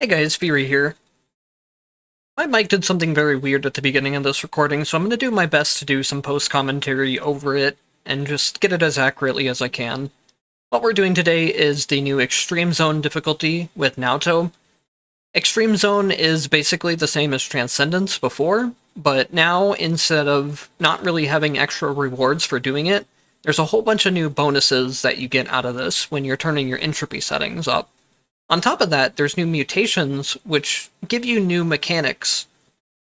Hey guys, Fury here. My mic did something very weird at the beginning of this recording, so I'm going to do my best to do some post-commentary over it and just get it as accurately as I can. What we're doing today is the new Extreme Zone difficulty with Naoto. Extreme Zone is basically the same as Transcendence before, but now instead of not really having extra rewards for doing it, there's a whole bunch of new bonuses that you get out of this when you're turning your entropy settings up. On top of that, there's new mutations, which give you new mechanics,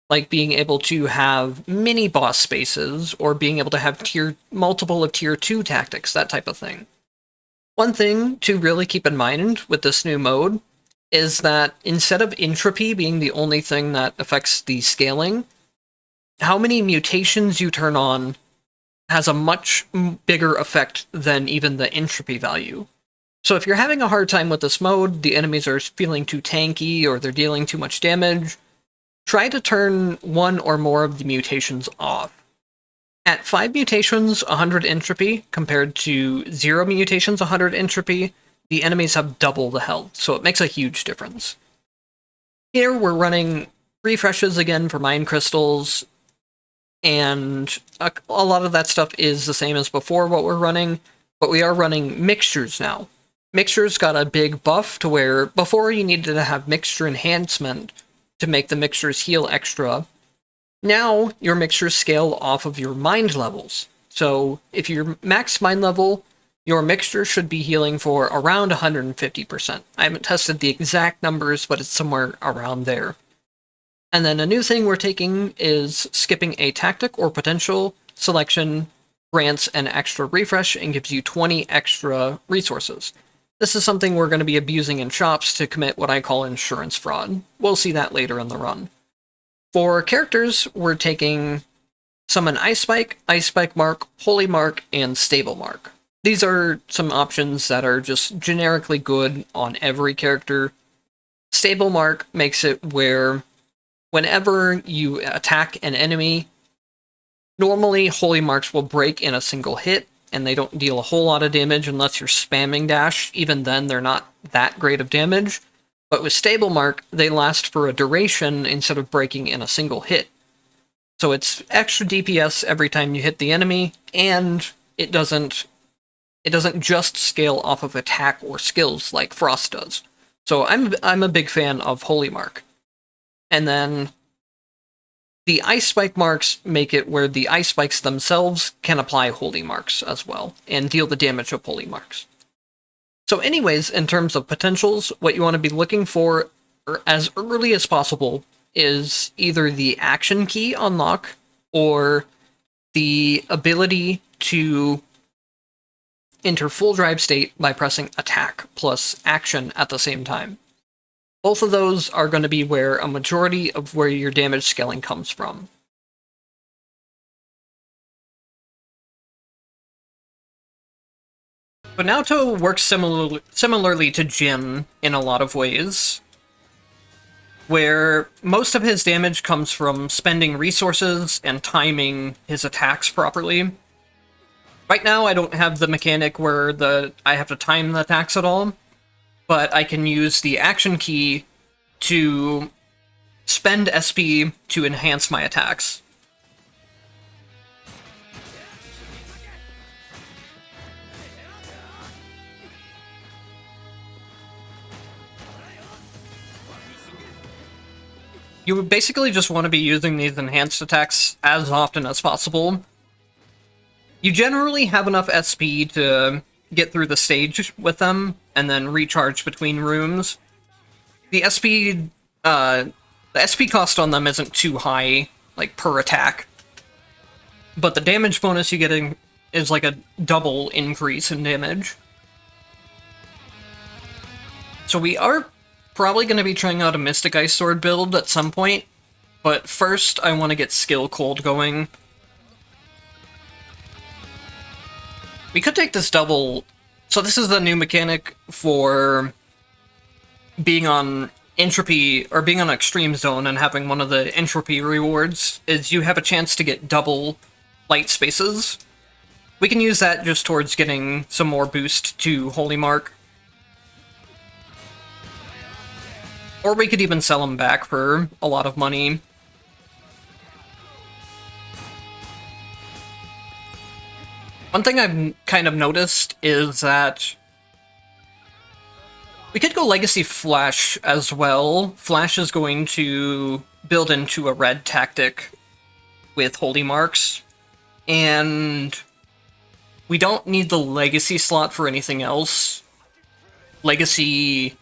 like being able to have mini-boss spaces, or being able to have multiple of Tier 2 tactics, that type of thing. One thing to really keep in mind with this new mode is that instead of entropy being the only thing that affects the scaling, how many mutations you turn on has a much bigger effect than even the entropy value. So if you're having a hard time with this mode, the enemies are feeling too tanky, or they're dealing too much damage, try to turn one or more of the mutations off. At 5 mutations, 100 entropy, compared to 0 mutations, 100 entropy, the enemies have double the health, so it makes a huge difference. Here we're running refreshes again for Mind Crystals, and a lot of that stuff is the same as before what we're running, but we are running mixtures now. Mixtures got a big buff to where before you needed to have mixture enhancement to make the mixtures heal extra. Now your mixtures scale off of your mind levels. So if you're max mind level, your mixture should be healing for around 150%. I haven't tested the exact numbers, but it's somewhere around there. And then a new thing we're taking is skipping a tactic or potential selection grants an extra refresh and gives you 20 extra resources. This is something we're going to be abusing in shops to commit what I call insurance fraud. We'll see that later in the run. For characters, we're taking Summon Ice Spike Mark, Holy Mark, and Stable Mark. These are some options that are just generically good on every character. Stable Mark makes it where whenever you attack an enemy, normally Holy Marks will break in a single hit, and they don't deal a whole lot of damage unless you're spamming dash. Even then, they're not that great of damage. But with Stable Mark, they last for a duration instead of breaking in a single hit. So it's extra DPS every time you hit the enemy, and it doesn't just scale off of attack or skills like Frost does. So I'm a big fan of Holy Mark. And then the Ice Spike Marks make it where the Ice Spikes themselves can apply Holy Marks as well, and deal the damage of Holy Marks. So anyways, in terms of potentials, what you want to be looking for as early as possible is either the action key unlock, or the ability to enter full drive state by pressing attack plus action at the same time. Both of those are going to be where a majority of where your damage scaling comes from. But Naoto works similarly to Jin in a lot of ways, where most of his damage comes from spending resources and timing his attacks properly. Right now I don't have the mechanic where I have to time the attacks at all, but I can use the action key to spend SP to enhance my attacks. You would basically just want to be using these enhanced attacks as often as possible. You generally have enough SP to get through the stage with them, and then recharge between rooms. The SP cost on them isn't too high, like per attack, but the damage bonus you get is like a double increase in damage. So we are probably going to be trying out a Mystic Ice Sword build at some point, but first I want to get Skill Cold going. We could take this double. So this is the new mechanic for being on entropy, or being on Extreme Zone and having one of the entropy rewards, is you have a chance to get double light spaces. We can use that just towards getting some more boost to Holy Mark. Or we could even sell them back for a lot of money. One thing I've kind of noticed is that we could go Legacy Flash as well. Flash is going to build into a red tactic with Holy Marks, and we don't need the Legacy slot for anything else. Legacy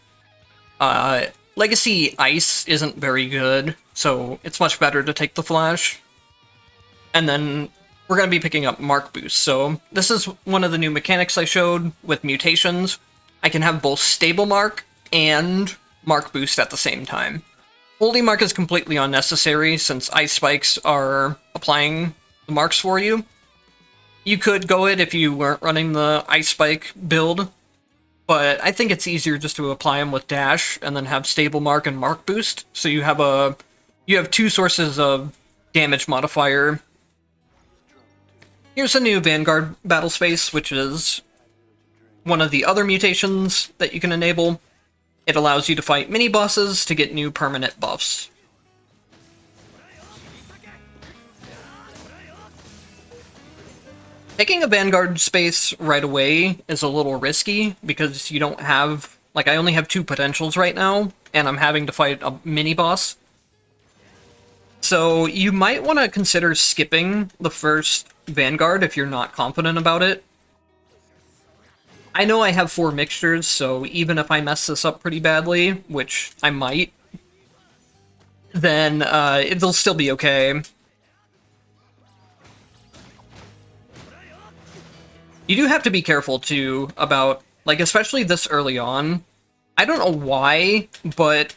Ice isn't very good, so it's much better to take the Flash. And then we're going to be picking up Mark Boost. So this is one of the new mechanics I showed with mutations. I can have both Stable Mark and Mark Boost at the same time. Holy Mark is completely unnecessary since Ice Spikes are applying the marks for you. You could go it if you weren't running the Ice Spike build, but I think it's easier just to apply them with Dash and then have Stable Mark and Mark Boost, so you have two sources of damage modifier. Here's a new Vanguard battle space, which is one of the other mutations that you can enable. It allows you to fight mini-bosses to get new permanent buffs. Taking a Vanguard space right away is a little risky, because you don't have... Like, I only have 2 potentials right now, and I'm having to fight a mini-boss. So you might want to consider skipping the first Vanguard if you're not confident about it. I know I have 4 mixtures, so even if I mess this up pretty badly, which I might, then it'll still be okay. You do have to be careful, too, about, like, especially this early on. I don't know why, but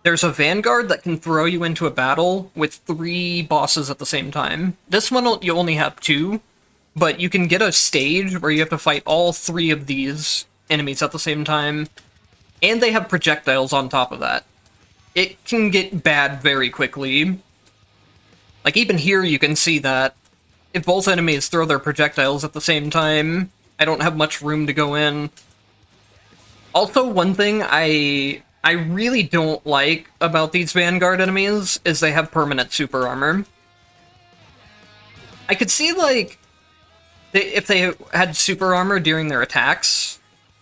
there's a Vanguard that can throw you into a battle with 3 bosses at the same time. This one, you only have 2, but you can get a stage where you have to fight all 3 of these enemies at the same time, and they have projectiles on top of that. It can get bad very quickly. Like, even here you can see that if both enemies throw their projectiles at the same time, I don't have much room to go in. Also, one thing I really don't like about these Vanguard enemies is they have permanent super armor. I could see, like, if they had super armor during their attacks,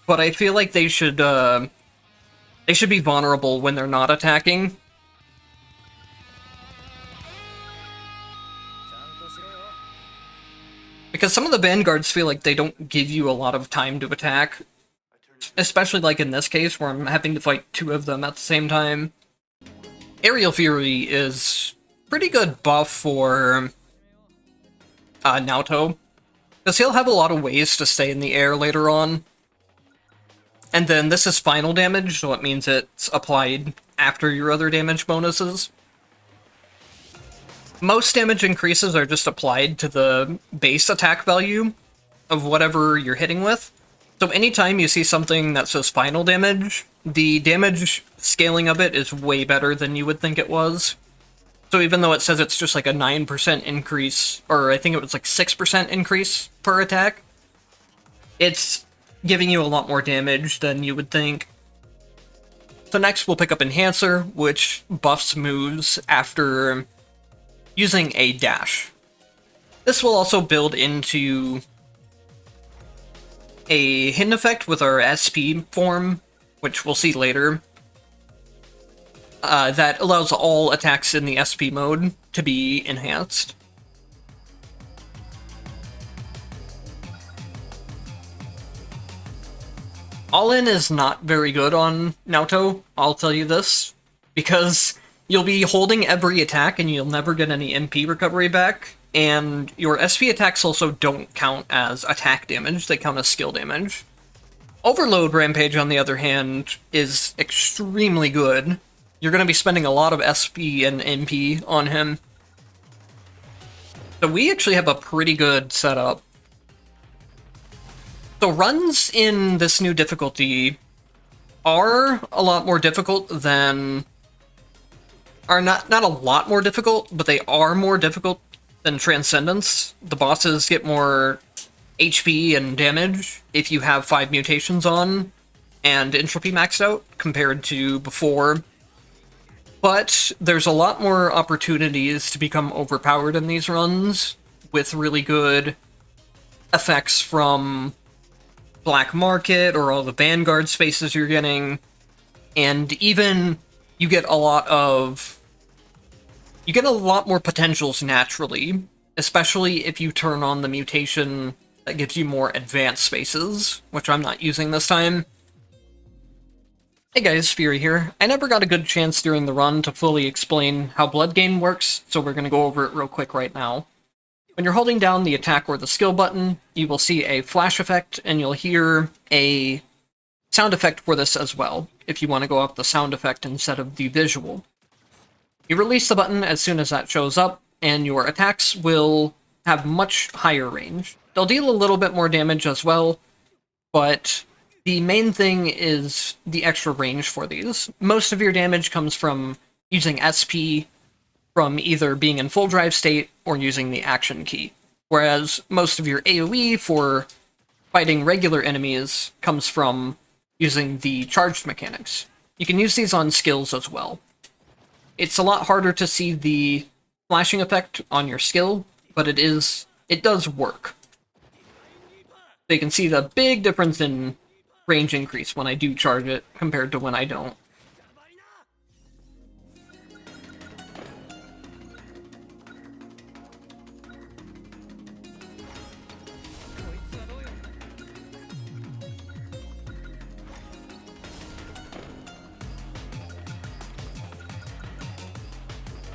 but I feel like they should be vulnerable when they're not attacking. Because some of the Vanguards feel like they don't give you a lot of time to attack. Especially like in this case, where I'm having to fight 2 of them at the same time. Aerial Fury is pretty good buff for Naoto, because he'll have a lot of ways to stay in the air later on. And then this is final damage, so it means it's applied after your other damage bonuses. Most damage increases are just applied to the base attack value of whatever you're hitting with. So anytime you see something that says final damage, the damage scaling of it is way better than you would think it was. So even though it says it's just like a 9% increase, or I think it was like 6% increase per attack, it's giving you a lot more damage than you would think. So next we'll pick up Enhancer, which buffs moves after using a dash. This will also build into a hidden effect with our SP form, which we'll see later, that allows all attacks in the SP mode to be enhanced. All-in is not very good on Naoto, I'll tell you this, because you'll be holding every attack and you'll never get any MP recovery back, and your SP attacks also don't count as attack damage, they count as skill damage. Overload Rampage, on the other hand, is extremely good. You're going to be spending a lot of SP and MP on him. So we actually have a pretty good setup. So runs in this new difficulty are a lot more difficult than... are not a lot more difficult, but they are more difficult than Transcendence. The bosses get more HP and damage if you have 5 mutations on and Entropy maxed out, compared to before, But there's a lot more opportunities to become overpowered in these runs, with really good effects from Black Market or all the Vanguard spaces you're getting, and even you get a lot more potentials naturally, especially if you turn on the mutation that gives you more advanced spaces, which I'm not using this time. Hey guys, Fury here. I never got a good chance during the run to fully explain how blood gain works, so we're going to go over it real quick right now. When you're holding down the attack or the skill button, you will see a flash effect, and you'll hear a sound effect for this as well, if you want to go off the sound effect instead of the visual. You release the button as soon as that shows up, and your attacks will have much higher range. They'll deal a little bit more damage as well, but the main thing is the extra range for these. Most of your damage comes from using SP, from either being in full drive state or using the action key, whereas most of your AoE for fighting regular enemies comes from using the charged mechanics. You can use these on skills as well. It's a lot harder to see the flashing effect on your skill, but it does work. So you can see the big difference in range increase when I do charge it compared to when I don't.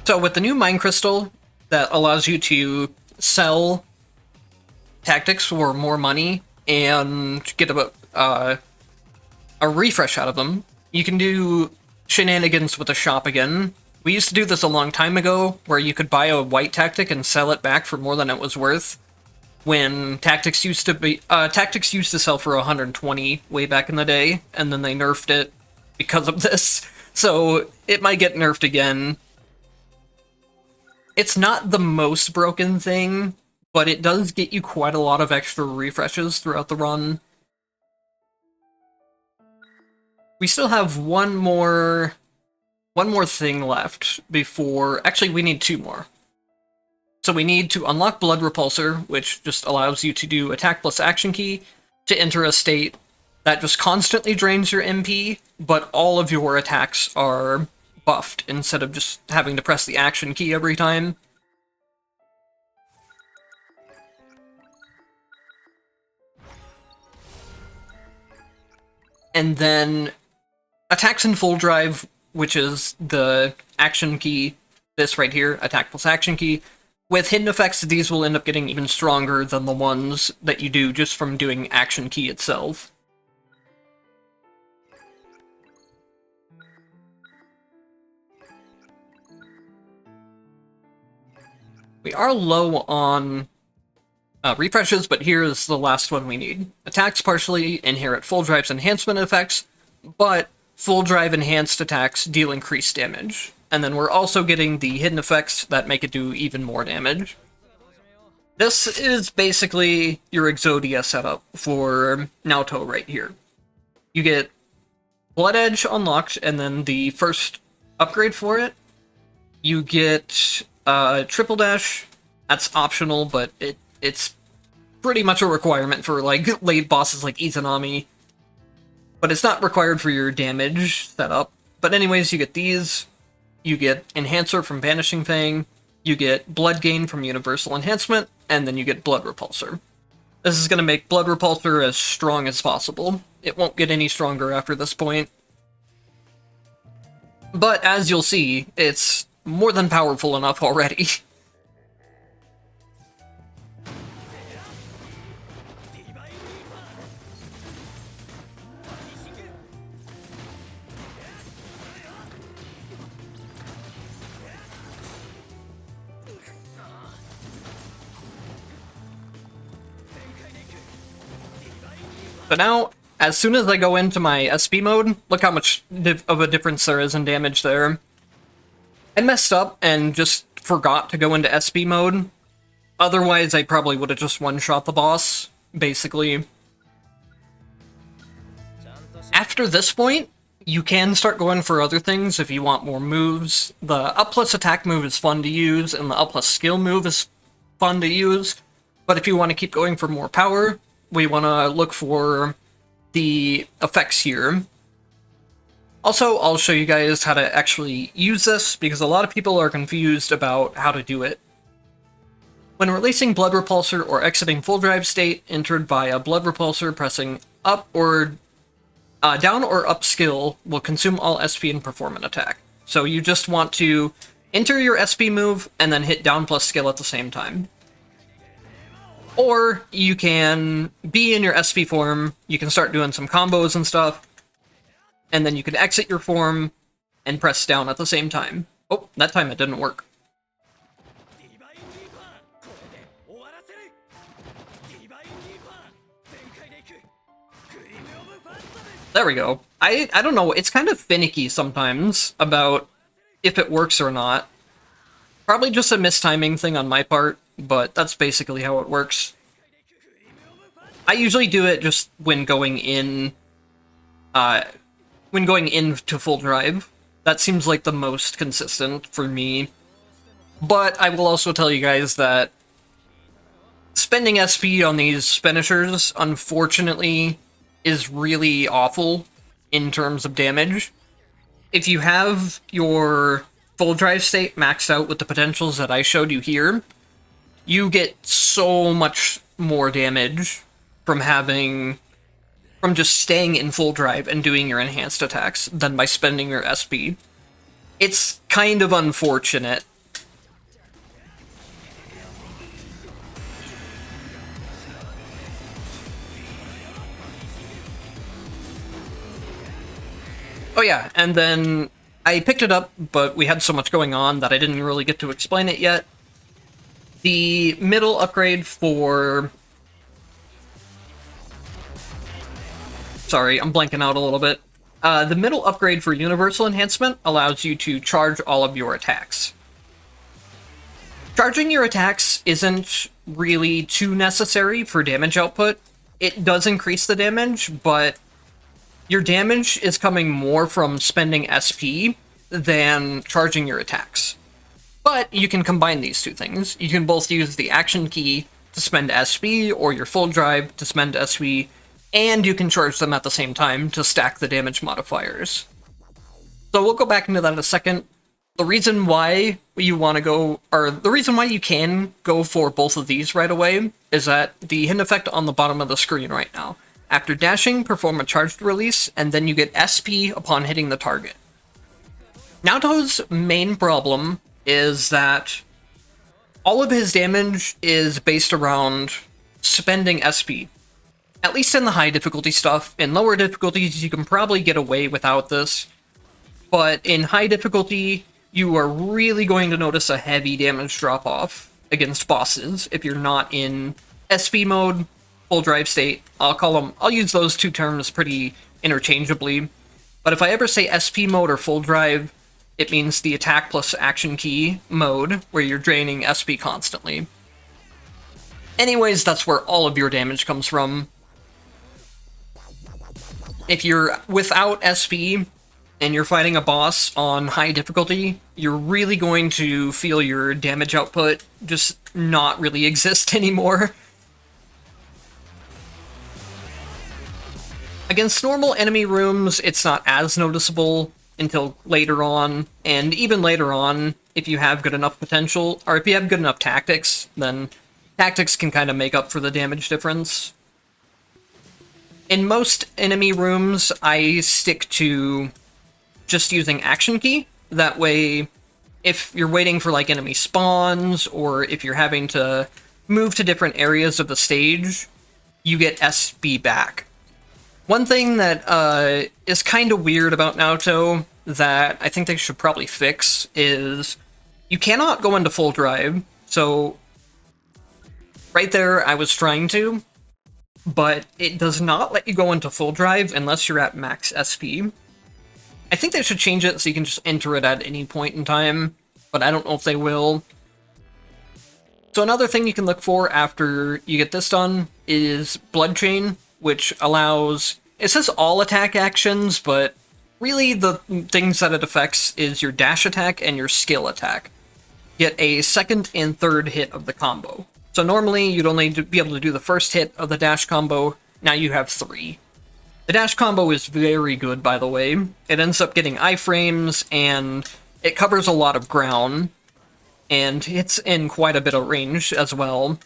So with the new Mind Crystal that allows you to sell tactics for more money and get a refresh out of them, you can do shenanigans with the shop again. We used to do this a long time ago, where you could buy a white tactic and sell it back for more than it was worth, when tactics used to sell for 120 way back in the day, and then they nerfed it because of this. So it might get nerfed again. It's not the most broken thing, but it does get you quite a lot of extra refreshes throughout the run. We still have one more thing left before... Actually, we need two more. So we need to unlock Blood Repulsor, which just allows you to do attack plus action key to enter a state that just constantly drains your MP, but all of your attacks are buffed instead of just having to press the action key every time. And then attacks in full drive, which is the action key, this right here, attack plus action key. With hidden effects, these will end up getting even stronger than the ones that you do just from doing action key itself. We are low on refreshes, but here is the last one we need. Attacks partially inherit full drive's enhancement effects, but full drive enhanced attacks deal increased damage. And then we're also getting the hidden effects that make it do even more damage. This is basically your Exodia setup for Naoto right here. You get Blood Edge unlocked, and then the first upgrade for it, you get Triple Dash. That's optional, but it's pretty much a requirement for like late bosses like Izanami. But it's not required for your damage setup. But anyways, you get these. You get Enhancer from Vanishing Fang. You get Blood Gain from Universal Enhancement. And then you get Blood Repulsor. This is going to make Blood Repulsor as strong as possible. It won't get any stronger after this point. But as you'll see, it's more than powerful enough already. So now, as soon as I go into my SP mode, look how much of a difference there is in damage there. I messed up and just forgot to go into SP mode. Otherwise, I probably would have just one-shot the boss, basically. After this point, You can start going for other things if you want more moves. The up plus attack move is fun to use, and the up plus skill move is fun to use. But if you want to keep going for more power, we want to look for the effects here. Also, I'll show you guys how to actually use this, because a lot of people are confused about how to do it. When releasing Blood Repulsor or exiting full drive state, entered by a Blood Repulsor, pressing up or down or up skill will consume all SP and perform an attack. So you just want to enter your SP move and then hit down plus skill at the same time. Or you can be in your SP form, you can start doing some combos and stuff, and then you can exit your form and press down at the same time. Oh, that time it didn't work. There we go. I don't know, it's kind of finicky sometimes about if it works or not. Probably just a mistiming thing on my part, but that's basically how it works. I usually do it just when going into full drive. That seems like the most consistent for me. But I will also tell you guys that spending SP on these finishers, unfortunately, is really awful in terms of damage. If you have your full drive state maxed out with the potentials that I showed you here, you get so much more damage from just staying in full drive and doing your enhanced attacks than by spending your SP. It's kind of unfortunate. Oh yeah, and then I picked it up, but we had so much going on that I didn't really get to explain it yet. The middle upgrade for... Sorry, I'm blanking out a little bit. The middle upgrade for Universal Enhancement allows you to charge all of your attacks. Charging your attacks isn't really too necessary for damage output. It does increase the damage, but your damage is coming more from spending SP than charging your attacks. But you can combine these two things. You can both use the action key to spend SP or your full drive to spend SP, and you can charge them at the same time to stack the damage modifiers. So we'll go back into that in a second. The reason why you want to go, or the reason why you can go for both of these right away is that the hint effect on the bottom of the screen right now. After dashing, perform a charged release, and then you get SP upon hitting the target. Naoto's main problem is that all of his damage is based around spending SP. At least in the high difficulty stuff. In lower difficulties, you can probably get away without this. But in high difficulty, you are really going to notice a heavy damage drop-off against bosses if you're not in SP mode, full drive state. I'll use those two terms pretty interchangeably. But if I ever say SP mode or full drive, it means the attack plus action key mode, where you're draining SP constantly. Anyways, that's where all of your damage comes from. If you're without SP and you're fighting a boss on high difficulty, you're really going to feel your damage output just not really exist anymore. Against normal enemy rooms, it's not as noticeable until later on, and even later on, if you have good enough potential, or if you have good enough tactics, then tactics can kind of make up for the damage difference. In most enemy rooms, I stick to just using action key. That way, if you're waiting for like enemy spawns, or if you're having to move to different areas of the stage, you get SP back. One thing that is kind of weird about Naoto that I think they should probably fix is you cannot go into full drive. So right there, I was trying to, but it does not let you go into full drive unless you're at max SP. I think they should change it so you can just enter it at any point in time, but I don't know if they will. So another thing you can look for after you get this done is Blood Chain, which allows... It says all attack actions, but Really, the things that it affects is your dash attack and your skill attack. Get a second and third hit of the combo. So normally you'd only be able to do the first hit of the dash combo, now you have 3. The dash combo is very good, by the way. It ends up getting iframes, and it covers a lot of ground, and hits in quite a bit of range as well.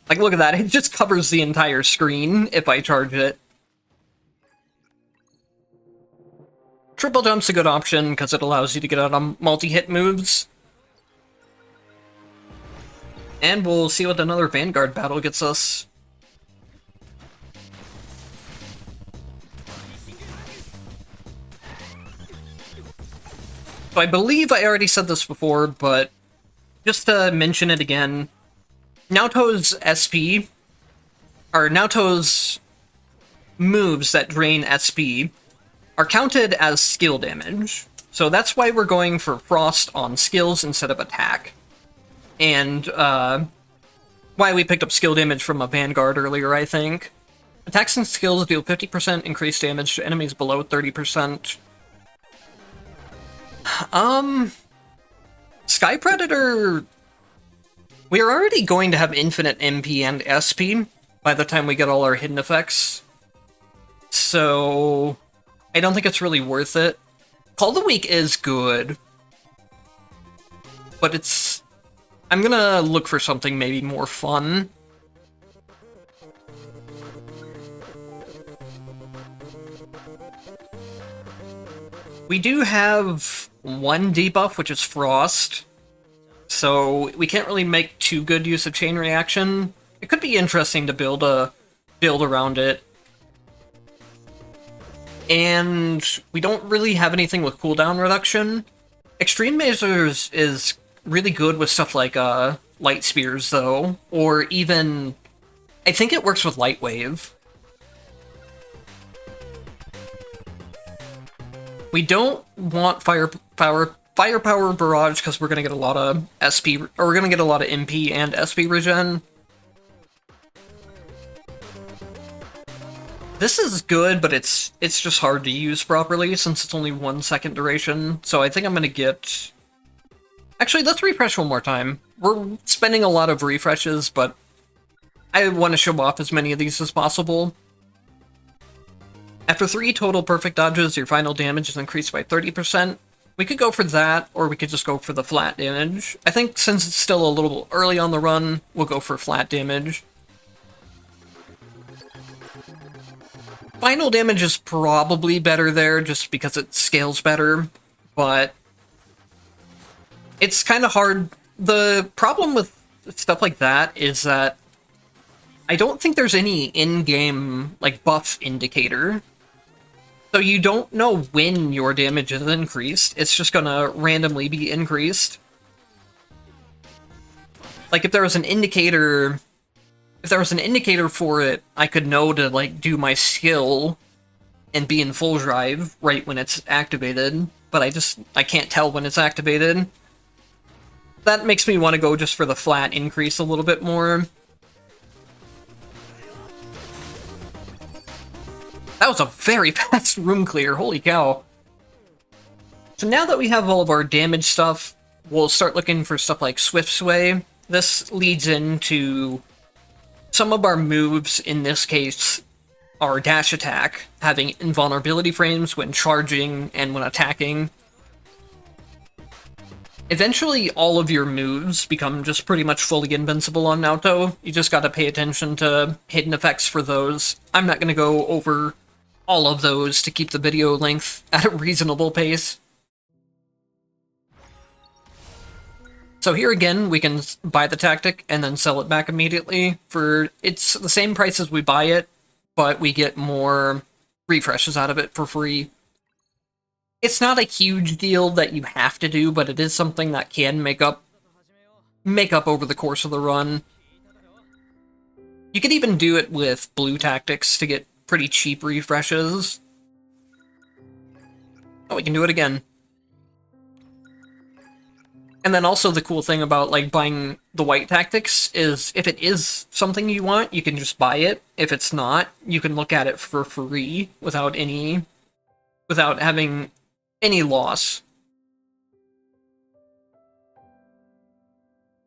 Like, look at that, it just covers the entire screen if I charge it. Triple jump's a good option, because it allows you to get out on multi-hit moves. And we'll see what another Vanguard battle gets us. So I believe I already said this before, but just to mention it again, Naoto's SP, or Naoto's moves that drain SP, are counted as skill damage. So that's why we're going for Frost on skills instead of attack. And why we picked up skill damage from a Vanguard earlier, I think. Attacks and skills deal 50% increased damage to enemies below 30%. Sky Predator... We are already going to have infinite MP and SP by the time we get all our hidden effects. So I don't think it's really worth it. Call the Week is good, but it's... I'm gonna look for something maybe more fun. We do have one debuff, which is Frost, so we can't really make too good use of Chain Reaction. It could be interesting to build around it. And we don't really have anything with cooldown reduction. Extreme Measures is really good with stuff like Light Spears, though, or even... I think it works with Light Wave. We don't want Firepower Barrage because we're gonna get a lot of SP, or we're gonna get a lot of MP and SP regen. This is good, but it's just hard to use properly since it's only 1 second duration. So I think I'm gonna get... Actually, let's refresh one more time. We're spending a lot of refreshes, but I want to show off as many of these as possible. After 3 total perfect dodges, your final damage is increased by 30%. We could go for that, or we could just go for the flat damage. I think since it's still a little early on the run, we'll go for flat damage. Final damage is probably better there, just because it scales better, but it's kind of hard. The problem with stuff like that is that I don't think there's any in-game, like, buff indicator. So you don't know when your damage is increased, it's just gonna randomly be increased. Like, if there was an indicator... If there was an indicator for it, I could know to, like, do my skill and be in full drive right when it's activated, but I can't tell when it's activated. That makes me want to go just for the flat increase a little bit more. That was a very fast room clear, holy cow. So now that we have all of our damage stuff, we'll start looking for stuff like Swift Sway. This leads into some of our moves, in this case, our dash attack, having invulnerability frames when charging and when attacking. Eventually, all of your moves become just pretty much fully invincible on Naoto. You just gotta pay attention to hidden effects for those. I'm not gonna go over all of those to keep the video length at a reasonable pace. So here again, we can buy the tactic and then sell it back immediately. It's the same price as we buy it, but we get more refreshes out of it for free. It's not a huge deal that you have to do, but it is something that can make up over the course of the run. You could even do it with blue tactics to get pretty cheap refreshes. Oh, we can do it again. And then also the cool thing about, like, buying the white tactics is if it is something you want, you can just buy it. If it's not, you can look at it for free without any without having any loss.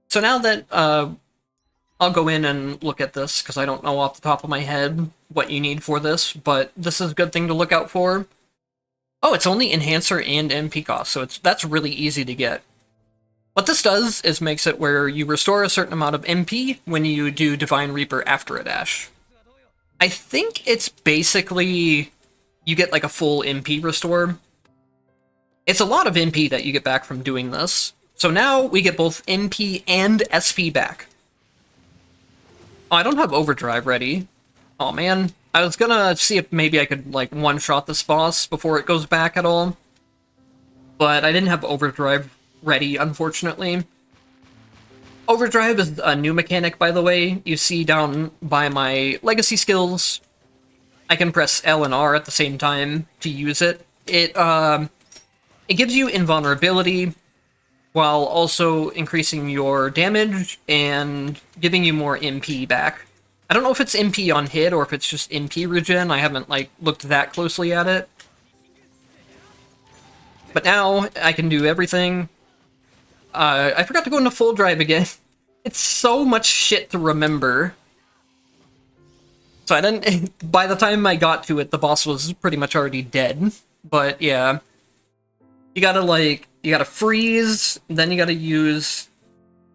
So now that I'll go in and look at this, because I don't know off the top of my head what you need for this, but this is a good thing to look out for. Oh, it's only Enhancer and MP cost, so that's really easy to get. What this does is makes it where you restore a certain amount of MP when you do Divine Reaper after a dash. I think it's basically you get like a full MP restore. It's a lot of MP that you get back from doing this. So now we get both MP and SP back. Oh, I don't have Overdrive ready. Oh man, I was gonna see if maybe I could like one-shot this boss before it goes back at all. But I didn't have Overdrive ready, unfortunately. Overdrive is a new mechanic, by the way. You see down by my legacy skills, I can press L and R at the same time to use it. It gives you invulnerability while also increasing your damage and giving you more MP back. I don't know if it's MP on hit or if it's just MP regen. I haven't like looked that closely at it. But now I can do everything. I forgot to go into full drive again. It's so much shit to remember. So I didn't... By the time I got to it, the boss was pretty much already dead. But yeah. You gotta, like... You gotta freeze, then you gotta use...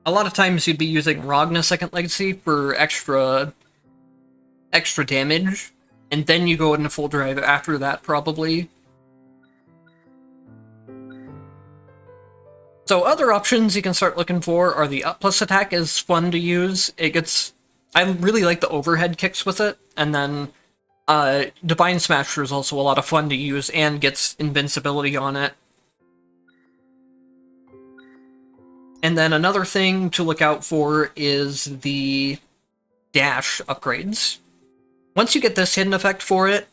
A lot of times you'd be using Ragna Second Legacy for extra damage. And then you go into full drive after that, probably. So other options you can start looking for are the up plus attack is fun to use. It gets... I really like the overhead kicks with it, and then Divine Smasher is also a lot of fun to use and gets invincibility on it. And then another thing to look out for is the dash upgrades. Once you get this hidden effect for it,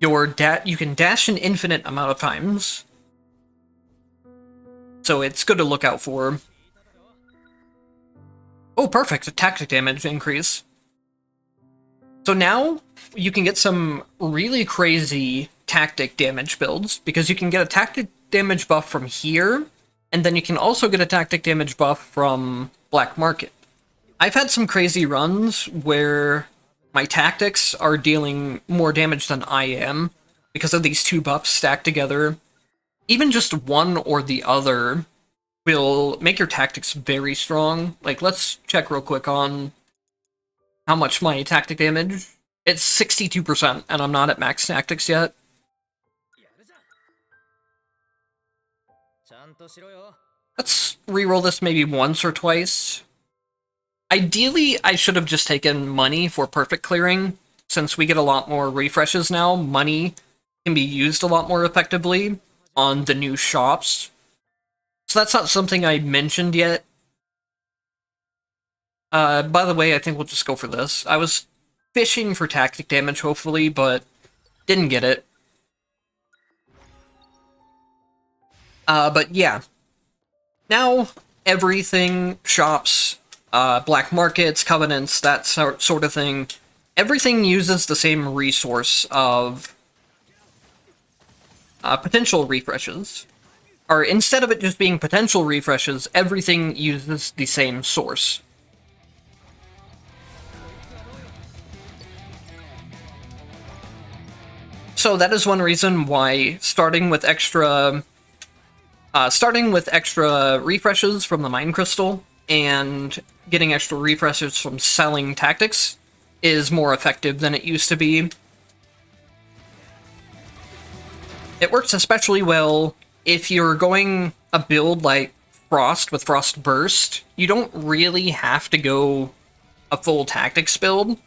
you can dash an infinite amount of times. So it's good to look out for. Oh, perfect! A tactic damage increase. So now you can get some really crazy tactic damage builds, because you can get a tactic damage buff from here, and then you can also get a tactic damage buff from Black Market. I've had some crazy runs where my tactics are dealing more damage than I am, because of these two buffs stacked together. Even just one or the other will make your tactics very strong. Like, let's check real quick on how much my tactic damage. It's 62%, and I'm not at max tactics yet. Let's reroll this maybe once or twice. Ideally, I should have just taken money for perfect clearing. Since we get a lot more refreshes now, money can be used a lot more effectively on the new shops. So that's not something I mentioned yet. By the way, I think we'll just go for this. I was fishing for tactic damage, hopefully, but didn't get it. But yeah. Now, everything, shops, black markets, covenants, that sort of thing, everything uses the same resource of potential refreshes. Or instead of it just being potential refreshes, everything uses the same source. So that is one reason why starting with extra refreshes from the Mind Crystal and getting extra refreshes from selling tactics is more effective than it used to be. It works especially well if you're going a build like Frost with Frost Burst. You don't really have to go a full tactics build.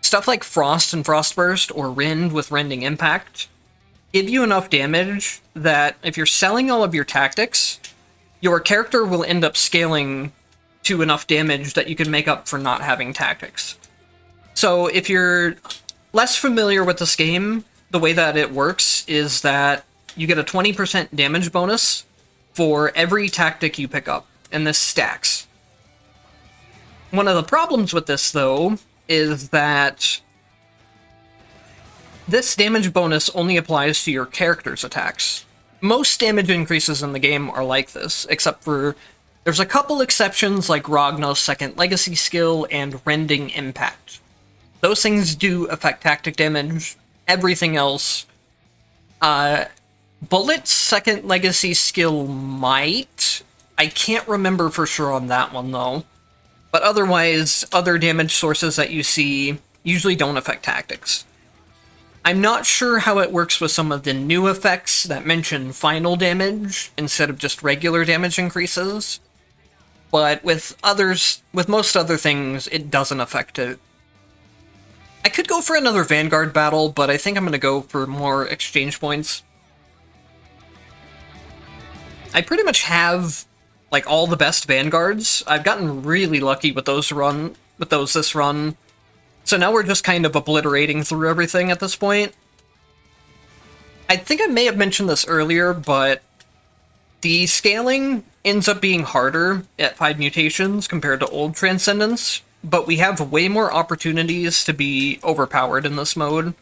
Stuff like Frost and Frost Burst or Rend with Rending Impact give you enough damage that if you're selling all of your tactics, your character will end up scaling to enough damage that you can make up for not having tactics. So if you're less familiar with this game, the way that it works is that you get a 20% damage bonus for every tactic you pick up, and this stacks. One of the problems with this, though, is that this damage bonus only applies to your character's attacks. Most damage increases in the game are like this, except for there's a couple exceptions like Ragnar's second legacy skill and Rending Impact. Those things do affect tactic damage. Everything else, Bullet's second legacy skill might. I can't remember for sure on that one though. But otherwise, other damage sources that you see usually don't affect tactics. I'm not sure how it works with some of the new effects that mention final damage instead of just regular damage increases. But with most other things, it doesn't affect it. I could go for another Vanguard battle, but I think I'm going to go for more exchange points. I pretty much have like all the best Vanguards. I've gotten really lucky with those this run. So now we're just kind of obliterating through everything at this point. I think I may have mentioned this earlier, but the scaling ends up being harder at 5 mutations compared to old Transcendence, but we have way more opportunities to be overpowered in this mode.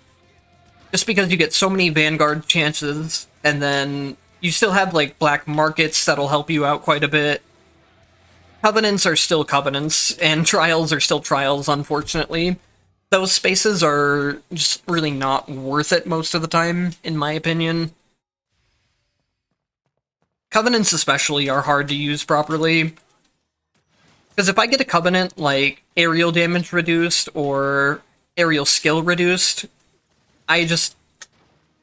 Just because you get so many Vanguard chances, and then you still have like black markets that'll help you out quite a bit. Covenants are still Covenants, and Trials are still Trials, unfortunately. Those spaces are just really not worth it most of the time, in my opinion. Covenants especially are hard to use properly. Because if I get a Covenant like aerial damage reduced or aerial skill reduced, most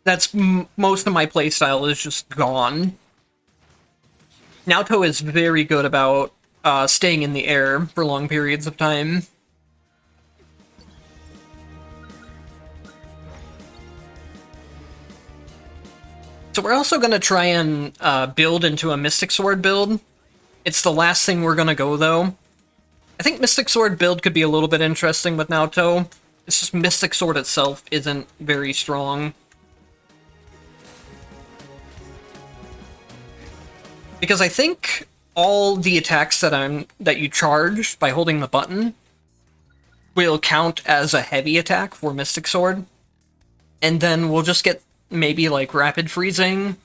of my playstyle is just gone. Naoto is very good about staying in the air for long periods of time. So we're also going to try and build into a Mystic Sword build. It's the last thing we're going to go, though. I think Mystic Sword build could be a little bit interesting with Naoto. It's just Mystic Sword itself isn't very strong. Because I think all the attacks that you charge by holding the button will count as a heavy attack for Mystic Sword. And then we'll just get maybe like Rapid Freezing.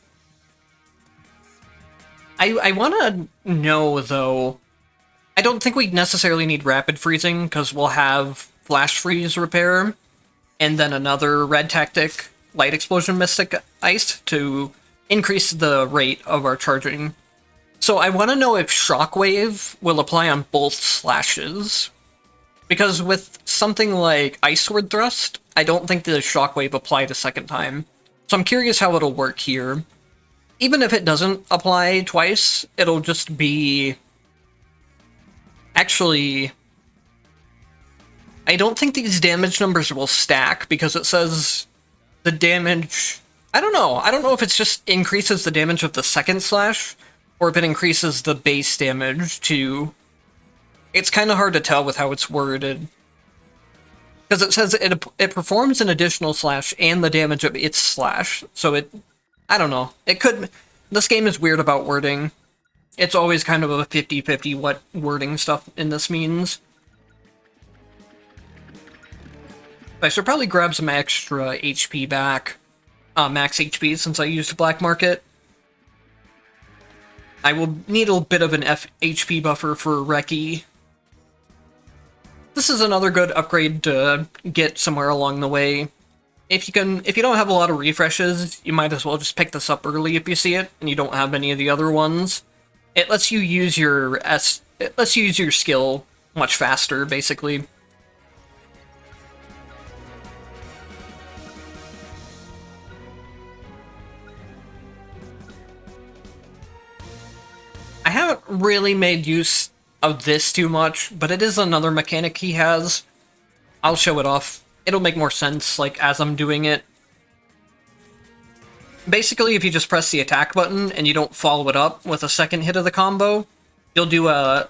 I want to know, though, I don't think we necessarily need Rapid Freezing, because we'll have Flash Freeze Repair, and then another Red Tactic Light Explosion Mystic Ice to increase the rate of our charging. So I want to know if Shockwave will apply on both slashes. Because with something like Ice Sword Thrust, I don't think the Shockwave applied a second time. So I'm curious how it'll work here. Even if it doesn't apply twice, it'll just be... Actually, I don't think these damage numbers will stack, because it says the damage... I don't know. I don't know if it just increases the damage of the second slash, or if it increases the base damage to... It's kind of hard to tell with how it's worded. Because it says it performs an additional slash and the damage of its slash, so it... I don't know. It could... This game is weird about wording. It's always kind of a 50-50 what wording stuff in this means. I should probably grab some extra HP back. Max HP, since I used Black Market. I will need a bit of an HP buffer for Reki. This is another good upgrade to get somewhere along the way. If you don't have a lot of refreshes, you might as well just pick this up early if you see it, and you don't have any of the other ones. It lets you use your skill much faster, basically. I haven't really made use of this too much, but it is another mechanic he has. I'll show it off. It'll make more sense, like, as I'm doing it. Basically, if you just press the attack button and you don't follow it up with a second hit of the combo, you'll do an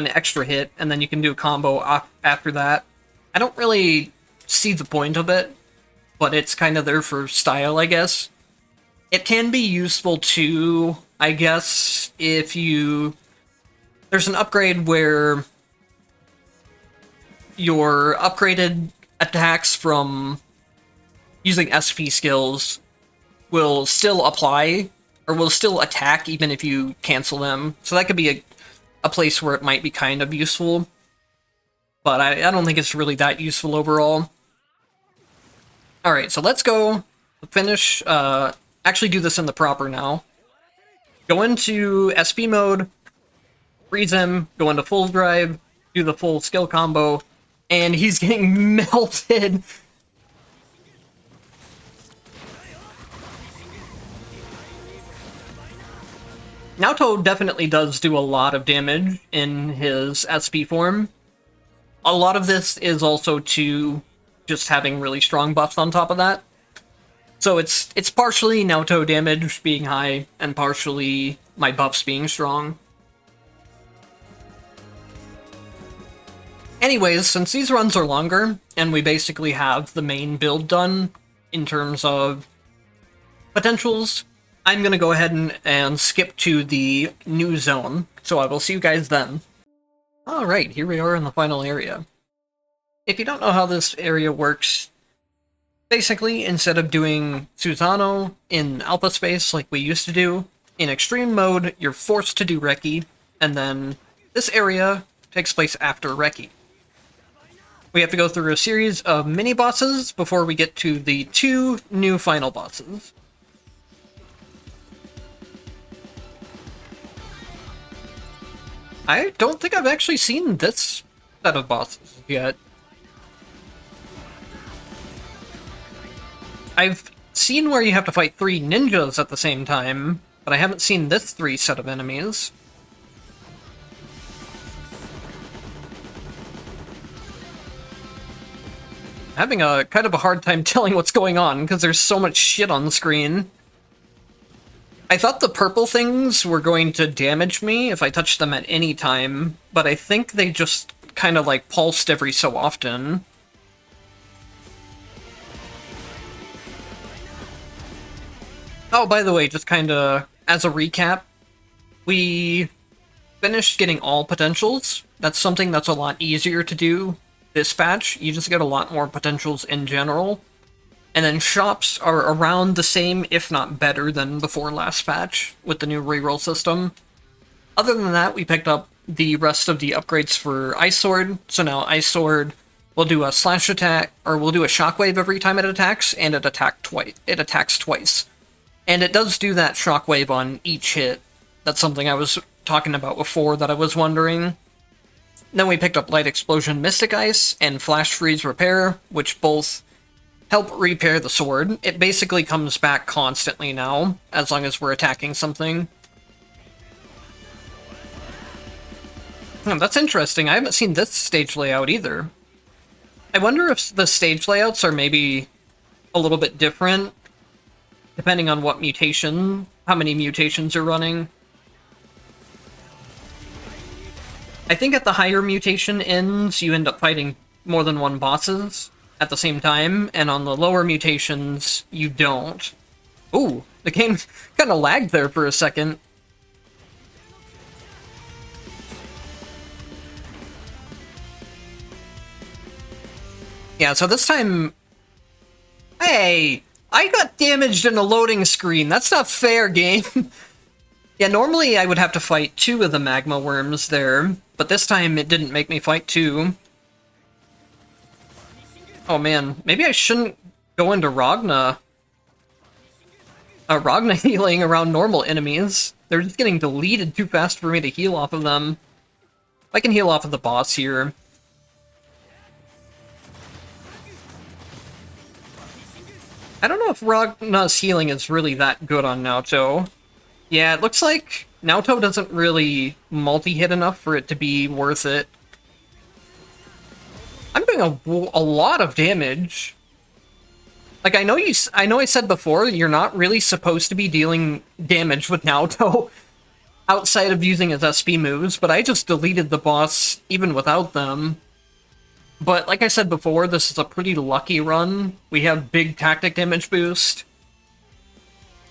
extra hit, and then you can do a combo after that. I don't really see the point of it, but it's kind of there for style, I guess. It can be useful too, I guess, if you... There's an upgrade where your upgraded attacks from using SP skills will still apply, or will still attack even if you cancel them. So that could be a place where it might be kind of useful. But I don't think it's really that useful overall. Alright, so let's go finish, actually do this in the proper now. Go into SP mode, freeze him, go into full drive, do the full skill combo, and he's getting melted. Naoto definitely does do a lot of damage in his SP form. A lot of this is also to just having really strong buffs on top of that. So it's partially Naoto damage being high, and partially my buffs being strong. Anyways, since these runs are longer, and we basically have the main build done in terms of potentials, I'm going to go ahead and skip to the new zone, so I will see you guys then. Alright, here we are in the final area. If you don't know how this area works, basically, instead of doing Susanoo in alpha space like we used to do, in extreme mode, you're forced to do Reki, and then this area takes place after Reki. We have to go through a series of mini-bosses before we get to the 2 new final bosses. I don't think I've actually seen this set of bosses yet. I've seen where you have to fight 3 ninjas at the same time, but I haven't seen this 3 set of enemies. I'm having a kind of a hard time telling what's going on, because there's so much shit on the screen. I thought the purple things were going to damage me if I touched them at any time, but I think they just kind of like pulsed every so often. Oh, by the way, just kind of as a recap, we finished getting all potentials. That's something that's a lot easier to do this patch. You just get a lot more potentials in general. And then shops are around the same, if not better, than before last patch with the new reroll system. Other than that, we picked up the rest of the upgrades for Ice Sword. So now Ice Sword will do a slash attack, or will do a shockwave every time it attacks, and it attacks twice. And it does do that shockwave on each hit. That's something I was talking about before that I was wondering. Then we picked up Light Explosion Mystic Ice and Flash Freeze Repair, which both help repair the sword. It basically comes back constantly now, as long as we're attacking something. That's interesting. I haven't seen this stage layout either. I wonder if the stage layouts are maybe a little bit different, depending on what mutation, how many mutations are running. I think at the higher mutation ends, you end up fighting more than one bosses at the same time, and on the lower mutations, you don't. Ooh, the game kind of lagged there for a second. Yeah, so this time... Hey! I got damaged in a loading screen. That's not fair, game. Yeah, normally I would have to fight 2 of the magma worms there, but this time it didn't make me fight 2. Oh man, maybe I shouldn't go into Ragna healing around normal enemies. They're just getting deleted too fast for me to heal off of them. I can heal off of the boss here. I don't know if Ragna's healing is really that good on Naoto. Yeah, it looks like Naoto doesn't really multi-hit enough for it to be worth it. I'm doing a lot of damage. Like, I know I said before, you're not really supposed to be dealing damage with Naoto outside of using his SP moves, but I just deleted the boss even without them. But like I said before, this is a pretty lucky run. We have big tactic damage boost.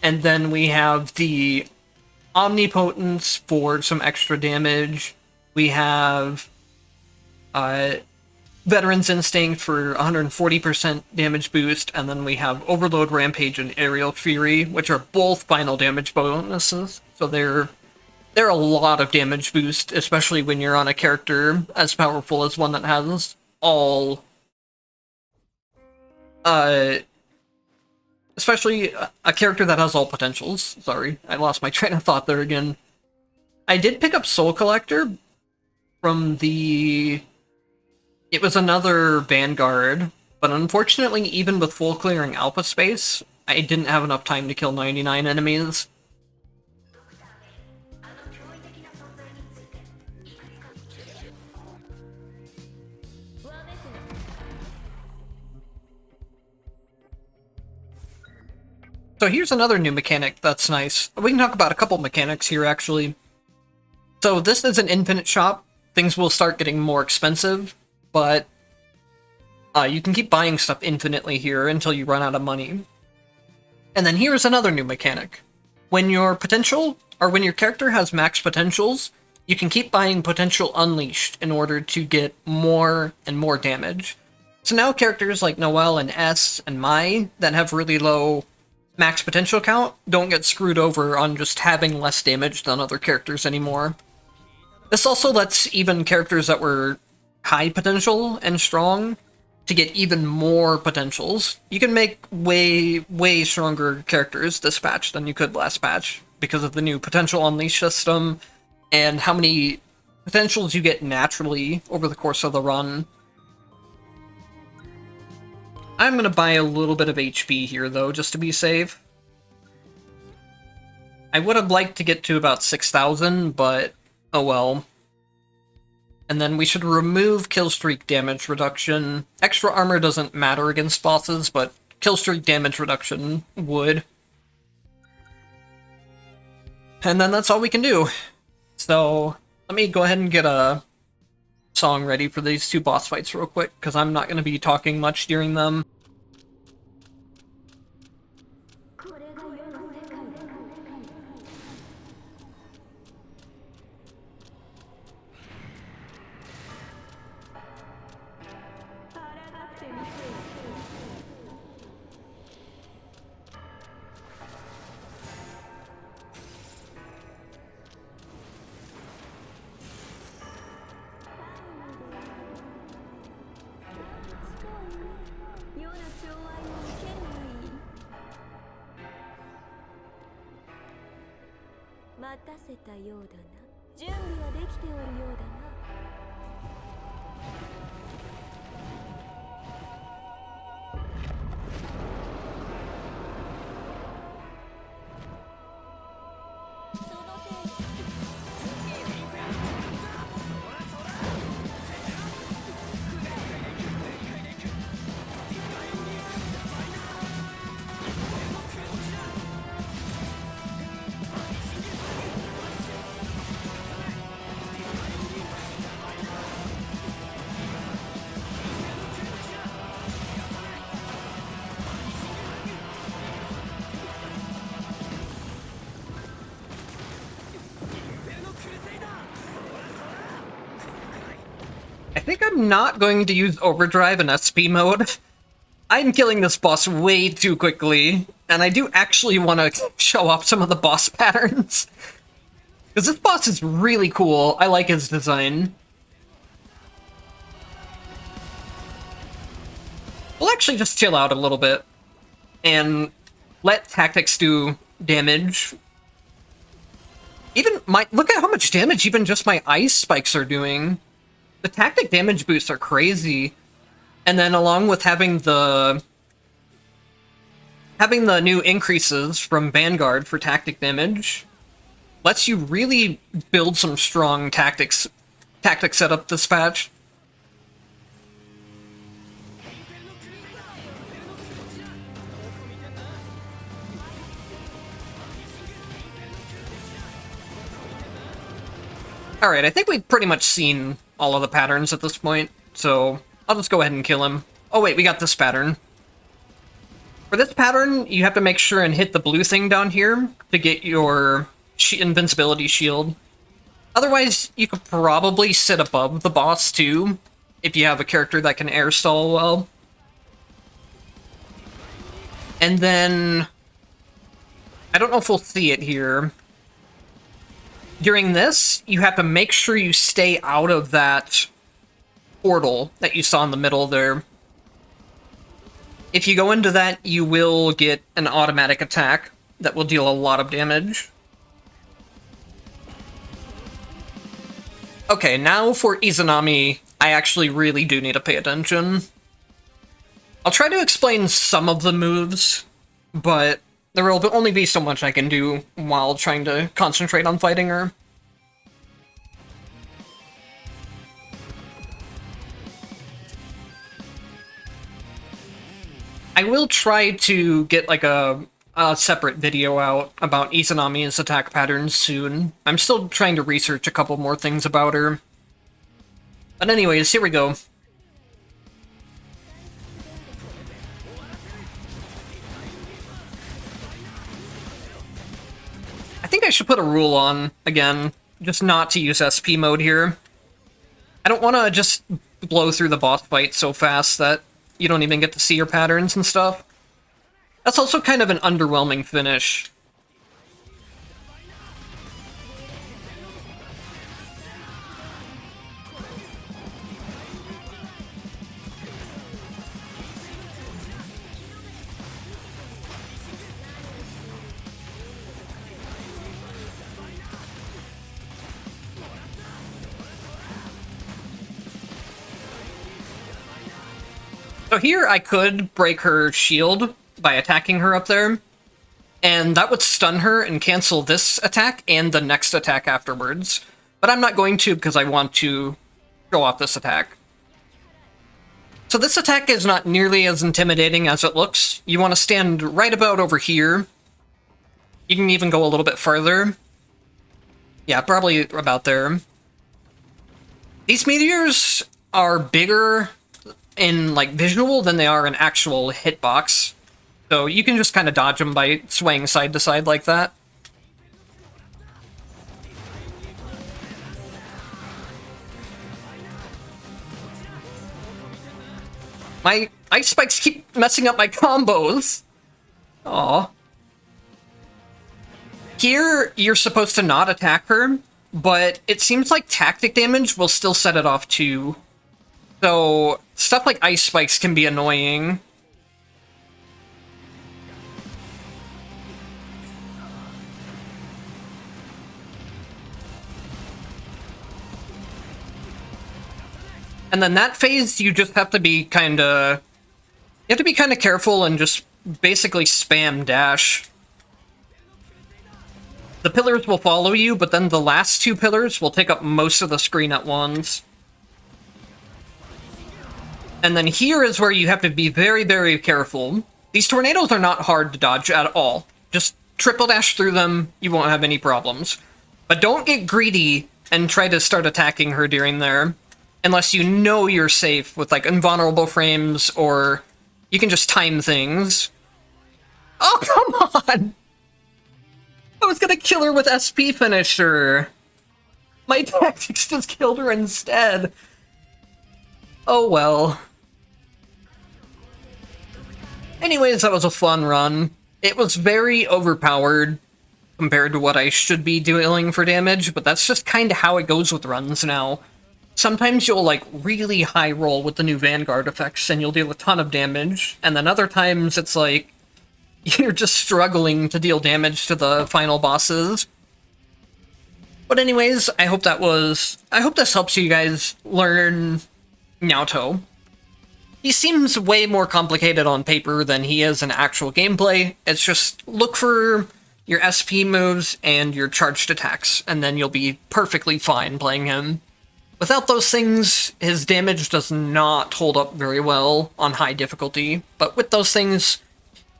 And then we have the Omnipotence for some extra damage. We have Veteran's Instinct for 140% damage boost, and then we have Overload Rampage and Aerial Fury, which are both final damage bonuses. So they're a lot of damage boost, especially when you're on a character as powerful as one that has all... especially a character that has all potentials. Sorry, I lost my train of thought there again. I did pick up Soul Collector from the... It was another Vanguard, but unfortunately, even with full clearing alpha space, I didn't have enough time to kill 99 enemies. So here's another new mechanic that's nice. We can talk about a couple mechanics here, actually. So this is an infinite shop. Things will start getting more expensive, but you can keep buying stuff infinitely here until you run out of money. And then here's another new mechanic. When your potential, or when your character has max potentials, you can keep buying Potential Unleashed in order to get more and more damage. So now characters like Noelle and S and Mai that have really low max potential count don't get screwed over on just having less damage than other characters anymore. This also lets even characters that were high potential and strong to get even more potentials. You can make way stronger characters this patch than you could last patch because of the new Potential Unleash system and how many potentials you get naturally over the course of the run. I'm gonna buy a little bit of HP here, though, just to be safe. I would have liked to get to about 6,000, but oh well. And then we should remove Killstreak damage reduction. Extra armor doesn't matter against bosses, but Killstreak damage reduction would. And then that's all we can do. So, let me go ahead and get a song ready for these two boss fights real quick, because I'm not going to be talking much during them. I think I'm not going to use Overdrive in SP mode. I'm killing this boss way too quickly, and I do actually want to show off some of the boss patterns. Because this boss is really cool. I like his design. We'll actually just chill out a little bit and let tactics do damage. Even look at how much damage even just my ice spikes are doing. The tactic damage boosts are crazy. And then along with having the new increases from Vanguard for tactic damage, lets you really build some strong tactic setup this patch. Alright, I think we've pretty much seen all of the patterns at this point, so I'll just go ahead and kill him. Oh wait, we got this pattern. For this pattern, you have to make sure and hit the blue thing down here to get your invincibility shield. Otherwise, you could probably sit above the boss too, if you have a character that can air stall well. And then, I don't know if we'll see it here. During this, you have to make sure you stay out of that portal that you saw in the middle there. If you go into that, you will get an automatic attack that will deal a lot of damage. Okay, now for Izanami, I actually really do need to pay attention. I'll try to explain some of the moves, but there will only be so much I can do while trying to concentrate on fighting her. I will try to get like a separate video out about Izanami's attack patterns soon. I'm still trying to research a couple more things about her. But anyways, here we go. I think I should put a rule on, again, just not to use SP mode here. I don't want to just blow through the boss fight so fast that you don't even get to see your patterns and stuff. That's also kind of an underwhelming finish. So here I could break her shield by attacking her up there, and that would stun her and cancel this attack and the next attack afterwards. But I'm not going to because I want to show off this attack. So this attack is not nearly as intimidating as it looks. You want to stand right about over here. You can even go a little bit further. Yeah, probably about there. These meteors are bigger in like visual than they are in actual hitbox. So you can just kind of dodge them by swaying side to side like that. My ice spikes keep messing up my combos. Aw. Here, you're supposed to not attack her, but it seems like tactic damage will still set it off too. So, stuff like ice spikes can be annoying. And then that phase, you just have to be kinda... You have to be kinda careful and just basically spam dash. The pillars will follow you, but then the last two pillars will take up most of the screen at once. And then here is where you have to be very, very careful. These tornadoes are not hard to dodge at all. Just triple dash through them, you won't have any problems. But don't get greedy and try to start attacking her during there. Unless you know you're safe with, like, invulnerable frames, or you can just time things. Oh, come on! I was gonna kill her with SP finisher. My tactics just killed her instead. Oh well. Anyways, that was a fun run. It was very overpowered compared to what I should be dealing for damage, but that's just kind of how it goes with runs now. Sometimes you'll, like, really high roll with the new Vanguard effects and you'll deal a ton of damage, and then other times it's like, you're just struggling to deal damage to the final bosses. But anyways, I hope this helps you guys learn Naoto. He seems way more complicated on paper than he is in actual gameplay. It's just look for your SP moves and your charged attacks, and then you'll be perfectly fine playing him. Without those things, his damage does not hold up very well on high difficulty, but with those things,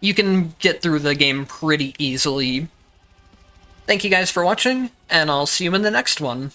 you can get through the game pretty easily. Thank you guys for watching, and I'll see you in the next one.